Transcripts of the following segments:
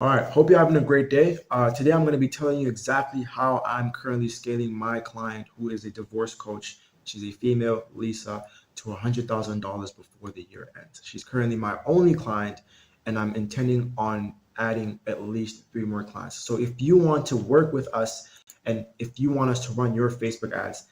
All right, hope you're having a great day. Today, I'm going to be telling you exactly how I'm currently scaling my client, who is a divorce coach. She's a female, Lisa, to $100,000 before the year ends. She's currently my only client, and I'm intending on adding at least three more clients. So, if you want to work with us and if you want us to run your Facebook ads,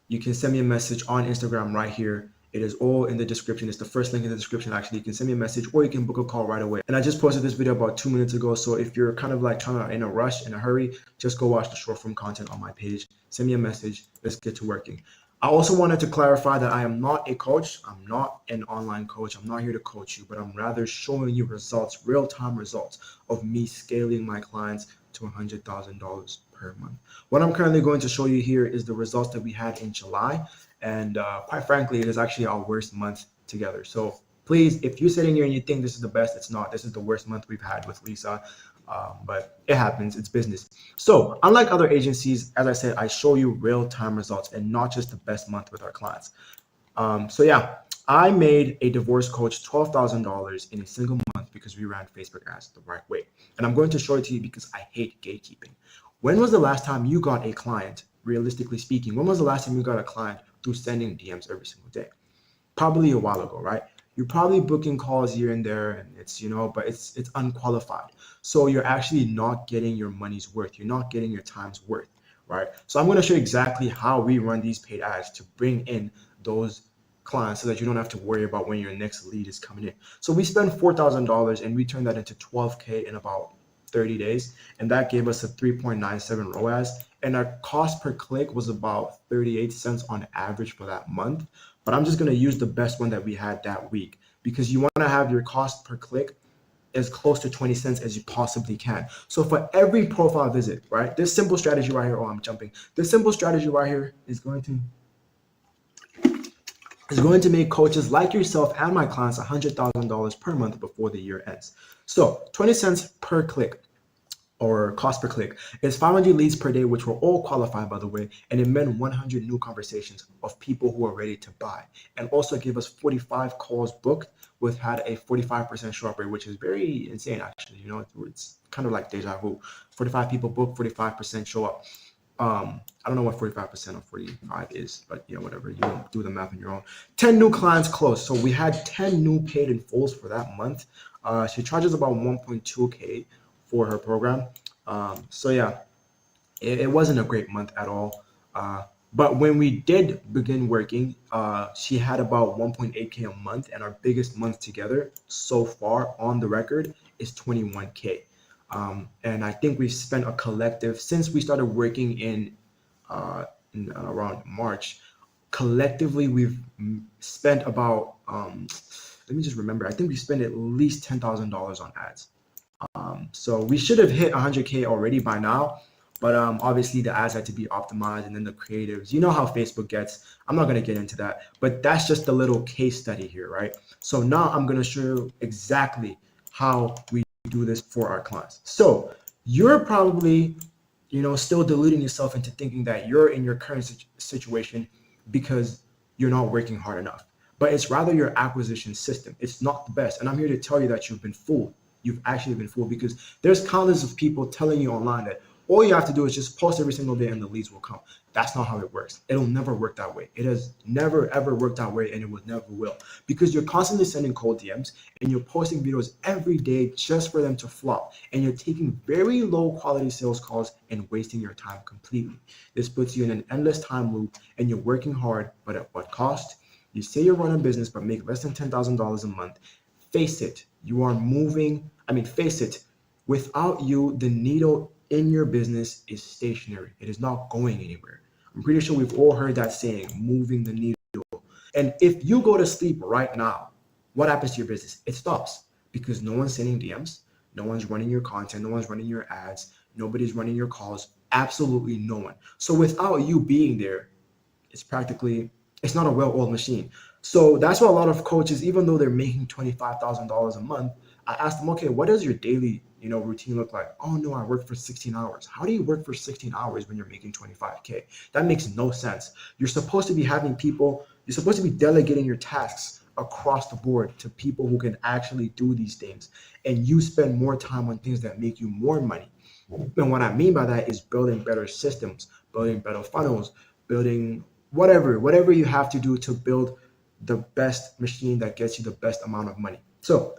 you can send me a message on Instagram right here. It is all in the description. It's the first link in the description, actually. You can send me a message or you can book a call right away. And I just posted this video about 2 minutes ago. So if you're kind of like trying to in a rush, in a hurry, just go watch the short form content on my page. Send me a message. Let's get to working. I also wanted to clarify that I am not a coach. I'm not an online coach. I'm not here to coach you, but I'm rather showing you results, real-time results of me scaling my clients to $100,000 per month. What I'm currently going to show you here is the results that we had in July. And quite frankly, it is actually our worst month together. So please, if you're sitting here and you think this is the best, it's not. This is the worst month we've had with Lisa. But it happens, it's business. So unlike other agencies, as I said, I show you real-time results and not just the best month with our clients. So yeah, I made a divorce coach $12,000 in a single month because we ran Facebook ads the right way. And I'm going to show it to you because I hate gatekeeping. When was the last time you got a client, realistically speaking, when was the last time you got a client through sending DMs every single day? Probably a while ago, right? You're probably booking calls here and there, and but it's unqualified. So you're actually not getting your money's worth. You're not getting your time's worth, right? So I'm going to show you exactly how we run these paid ads to bring in those clients so that you don't have to worry about when your next lead is coming in. So we spent $4,000 and we turned that into 12K in about 30 days, and that gave us a 3.97 ROAS. And our cost per click was about 38 cents on average for that month. But I'm just going to use the best one that we had that week because you want to have your cost per click as close to 20 cents as you possibly can. So for every profile visit, right, this simple strategy right here, oh, I'm jumping. This simple strategy right here is going to make coaches like yourself and my clients $100,000 per month before the year ends. So 20 cents per click, or cost per click, is 500 leads per day, which were all qualified, by the way, and it meant 100 new conversations of people who are ready to buy, and also gave us 45 calls booked, which had a 45% show up rate, which is very insane, actually. It's kind of like deja vu. 45 people booked, 45% show up. I don't know what 45% of 45 is, but whatever. You do the math on your own. 10 new clients closed. So we had 10 new paid in fulls for that month. She charges about 1.2K for her program. So yeah, it wasn't a great month at all. But when we did begin working, she had about 1.8K a month, and our biggest month together so far on the record is 21K. And I think we've spent a collective, since we started working in around March, collectively we've spent about, let me just remember, I think we spent at least $10,000 on ads. So we should have hit 100K already by now, but obviously the ads had to be optimized, and then the creatives. You know how Facebook gets. I'm not going to get into that, but that's just a little case study here, right? So now I'm going to show you exactly how we do this for our clients. So you're probably, still deluding yourself into thinking that you're in your current situation because you're not working hard enough. But it's rather your acquisition system. It's not the best. And I'm here to tell you that you've been fooled. You've actually been fooled because there's countless of people telling you online that all you have to do is just post every single day and the leads will come. That's not how it works. It'll never work that way. It has never, ever worked that way, and it will never will, because you're constantly sending cold DMs and you're posting videos every day just for them to flop. And you're taking very low quality sales calls and wasting your time completely. This puts you in an endless time loop, and you're working hard, but at what cost? You say you run a business but make less than $10,000 a month. Face it, you are moving. Face it, without you, the needle in your business is stationary. It is not going anywhere. I'm pretty sure we've all heard that saying, moving the needle. And if you go to sleep right now, what happens to your business? It stops because no one's sending DMs, no one's running your content, no one's running your ads, nobody's running your calls, absolutely no one. So without you being there, it's not a well-oiled machine. So that's why a lot of coaches, even though they're making $25,000 a month, I asked them, okay, what does your daily, routine look like? Oh no, I work for 16 hours. How do you work for 16 hours when you're making 25K? That makes no sense. You're supposed to be delegating your tasks across the board to people who can actually do these things. And you spend more time on things that make you more money. And what I mean by that is building better systems, building better funnels, building whatever you have to do to build the best machine that gets you the best amount of money. So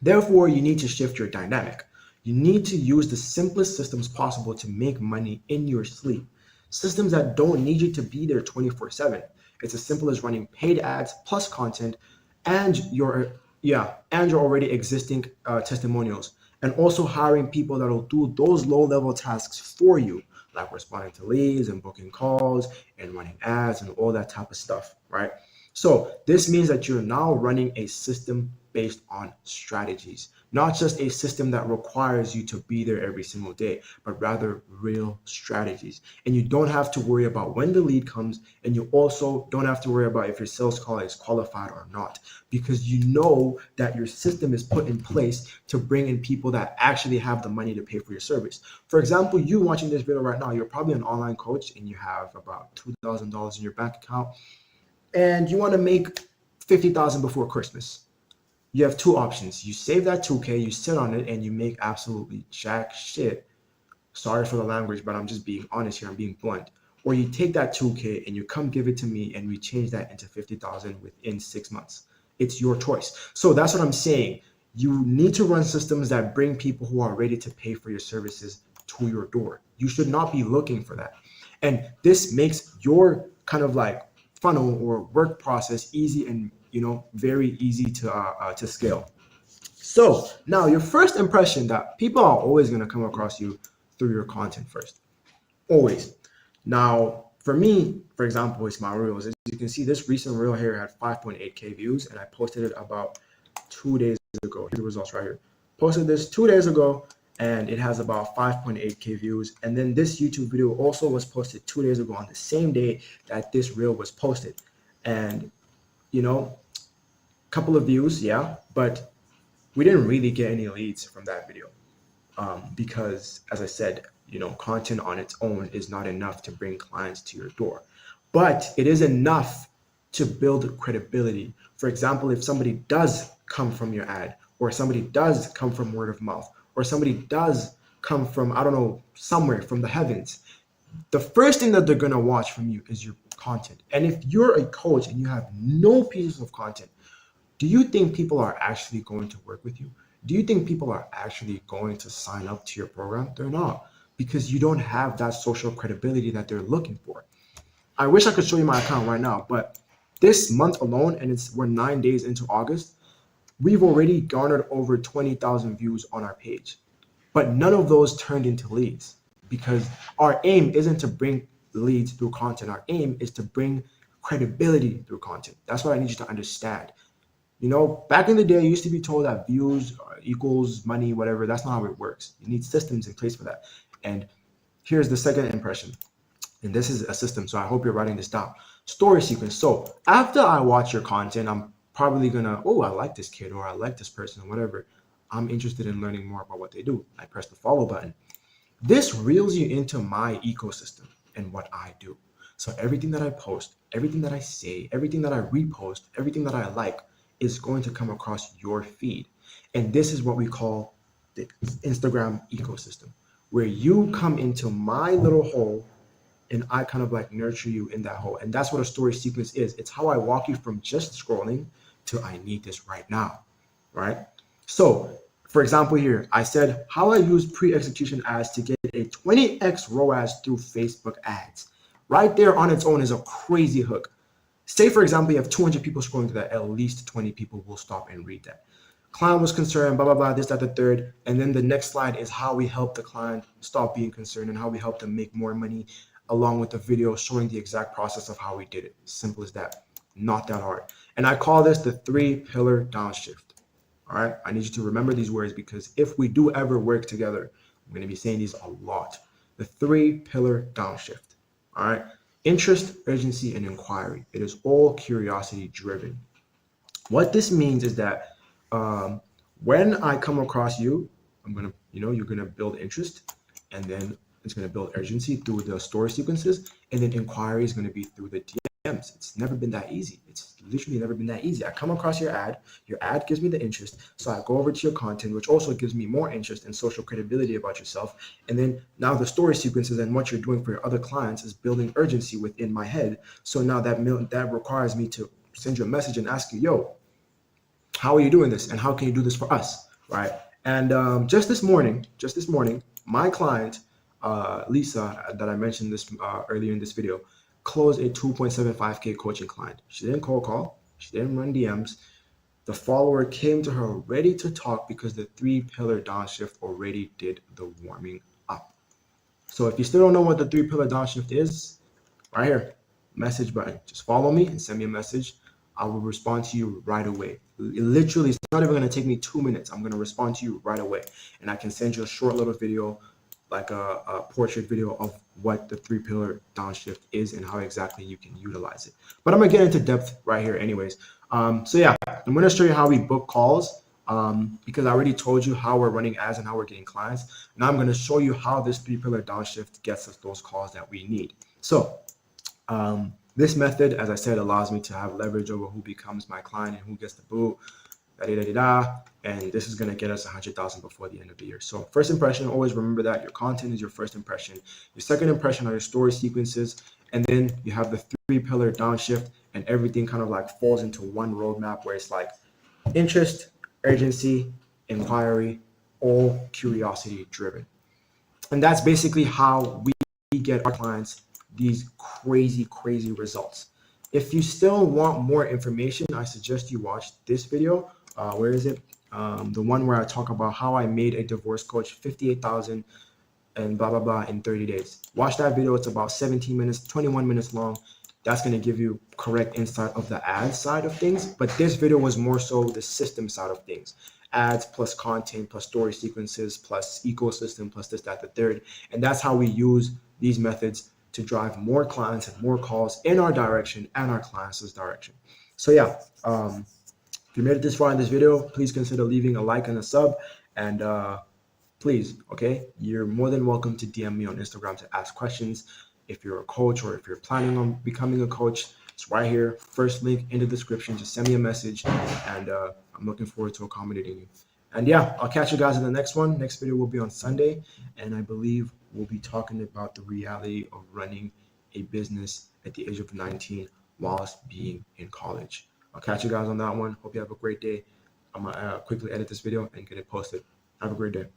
therefore, you need to shift your dynamic. You need to use the simplest systems possible to make money in your sleep. Systems that don't need you to be there 24/7. It's as simple as running paid ads plus content and your already existing testimonials, and also hiring people that will do those low-level tasks for you, like responding to leads and booking calls and running ads and all that type of stuff, right? So this means that you're now running a system based on strategies, not just a system that requires you to be there every single day, but rather real strategies. And you don't have to worry about when the lead comes, and you also don't have to worry about if your sales call is qualified or not, because you know that your system is put in place to bring in people that actually have the money to pay for your service. For example, you watching this video right now, you're probably an online coach and you have about $2,000 in your bank account, and you want to make 50,000 before Christmas. You have two options. You save that 2K, you sit on it, and you make absolutely jack shit. Sorry for the language, but I'm just being honest here. I'm being blunt. Or you take that 2K and you come give it to me, and we change that into 50,000 within 6 months. It's your choice. So that's what I'm saying. You need to run systems that bring people who are ready to pay for your services to your door. You should not be looking for that. And this makes your kind of like funnel or work process easy and very easy to scale. So now your first impression, that people are always going to come across you through your content first, always. Now for me, for example, it's my reels. As you can see, this recent reel here had 5.8K views, and I posted it about 2 days ago. Here's the results right here. Posted this 2 days ago, and it has about 5.8K views. And then this YouTube video also was posted 2 days ago on the same day that this reel was posted. And couple of views, yeah, but we didn't really get any leads from that video, because, as I said, content on its own is not enough to bring clients to your door, but it is enough to build credibility. For example, if somebody does come from your ad, or somebody does come from word of mouth, or somebody does come from, I don't know, somewhere from the heavens, the first thing that they're going to watch from you is your content. And if you're a coach and you have no pieces of content, do you think people are actually going to work with you? Do you think people are actually going to sign up to your program? They're not, because you don't have that social credibility that they're looking for. I wish I could show you my account right now, but this month alone, and we're 9 days into August, we've already garnered over 20,000 views on our page. But none of those turned into leads, because our aim isn't to bring leads through content. Our aim is to bring credibility through content. That's what I need you to understand. Back in the day, I used to be told that views equals money, whatever. That's not how it works. You need systems in place for that. And here's the second impression. And this is a system, so I hope you're writing this down. Story sequence. So after I watch your content, I'm probably gonna, I like this kid, or I like this person, whatever. I'm interested in learning more about what they do. I press the follow button. This reels you into my ecosystem and what I do. So everything that I post, everything that I say, everything that I repost, everything that I like is going to come across your feed. And this is what we call the Instagram ecosystem, where you come into my little hole and I kind of like nurture you in that hole. And that's what a story sequence is. It's how I walk you from just scrolling to I need this right now, right? So for example, here, I said how I use pre-execution ads to get a 20x ROAS through Facebook ads. Right there on its own is a crazy hook. Say, for example, you have 200 people scrolling to that, at least 20 people will stop and read that. Client was concerned, blah, blah, blah, this, that, the third. And then the next slide is how we help the client stop being concerned and how we help them make more money, along with the video showing the exact process of how we did it. Simple as that. Not that hard. And I call this the 3-pillar downshift. All right. I need you to remember these words, because if we do ever work together, I'm going to be saying these a lot. The 3-pillar downshift. All right. Interest, urgency, and inquiry. It is all curiosity driven. What this means is that when I come across you, you're gonna build interest, and then it's gonna build urgency through the story sequences, and then inquiry is gonna be through the DMs. It's never been that easy. It's literally never been that easy. I come across your ad gives me the interest, so I go over to your content, which also gives me more interest and social credibility about yourself. And then now the story sequences and what you're doing for your other clients is building urgency within my head. So now that requires me to send you a message and ask you, yo, how are you doing this, and how can you do this for us, right? And just this morning, my client Lisa, that I mentioned this earlier in this video, closed a 2.75K coaching client. She didn't cold call, she didn't run DMs. The follower came to her ready to talk because the 3-pillar downshift already did the warming up. So if you still don't know what the 3-pillar downshift is, right here, message button. Just follow me and send me a message. I will respond to you right away. Literally, it's not even going to take me 2 minutes. I'm going to respond to you right away. And I can send you a short little video, like a portrait video of what the 3-pillar downshift is and how exactly you can utilize it. But I'm going to get into depth right here anyways. So yeah, I'm going to show you how we book calls. Because I already told you how we're running ads and how we're getting clients. Now I'm going to show you how this 3-pillar downshift gets us those calls that we need. So this method, as I said, allows me to have leverage over who becomes my client and who gets the boot, and this is going to get us 100,000 before the end of the year. So first impression, always remember that your content is your first impression. Your second impression are your story sequences, and then you have the 3-pillar downshift, and everything kind of like falls into one roadmap where it's like interest, urgency, inquiry, all curiosity driven. And that's basically how we get our clients these crazy results. If you still want more information, I suggest you watch this video. Where is it? The one where I talk about how I made a divorce coach 58,000 and blah blah blah in 30 days. Watch that video. It's about 17 minutes, 21 minutes long. That's going to give you correct insight of the ad side of things. But this video was more so the system side of things. Ads plus content plus story sequences plus ecosystem plus this, that, the third. And that's how we use these methods to drive more clients and more calls in our direction and our clients' direction. So yeah, if you made it this far in this video, please consider leaving a like and a sub. And please, okay, you're more than welcome to DM me on Instagram to ask questions. If you're a coach or if you're planning on becoming a coach, it's right here. First link in the description. Just send me a message, and I'm looking forward to accommodating you. And yeah, I'll catch you guys in the next one. Next video will be on Sunday, and I believe we'll be talking about the reality of running a business at the age of 19 whilst being in college. I'll catch you guys on that one. Hope you have a great day. I'm gonna quickly edit this video and get it posted. Have a great day.